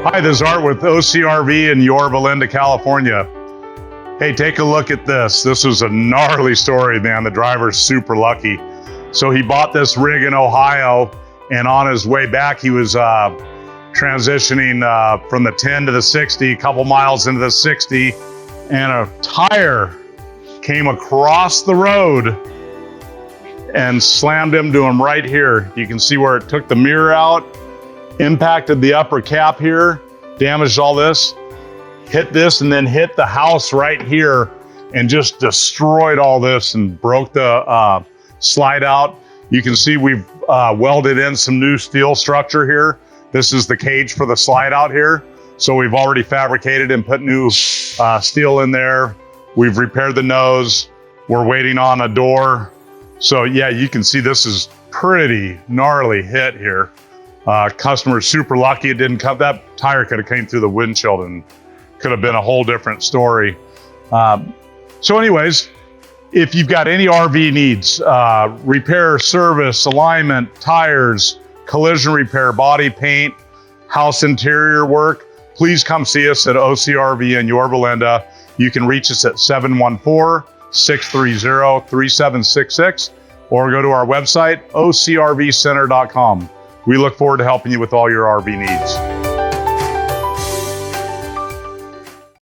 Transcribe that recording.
Hi, this is Art with OCRV in Yorba Linda, California. Hey, take a look at this. This was a gnarly story, man. The driver's super lucky. So he bought this rig in Ohio, and on his way back, he was transitioning from the 10 to the 60, a couple miles into the 60, and a tire came across the road and slammed into him right here. You can see where it took the mirror out, impacted the upper cap here, damaged all this, hit this, and then hit the house right here and just destroyed all this and broke the slide out. You can see we've welded in some new steel structure here. This is the cage for the slide out here. So we've already fabricated and put new steel in there. We've repaired the nose. We're waiting on a door. So yeah, you can see this is pretty gnarly hit here. Customer's super lucky it didn't cut. That tire could have came through the windshield and could have been a whole different story. So anyways, if you've got any RV needs, repair, service, alignment, tires, collision repair, body paint, house interior work, please come see us at OCRV in Yorba Linda. You can reach us at 714-630-3766 or go to our website, OCRVcenter.com. We look forward to helping you with all your RV needs.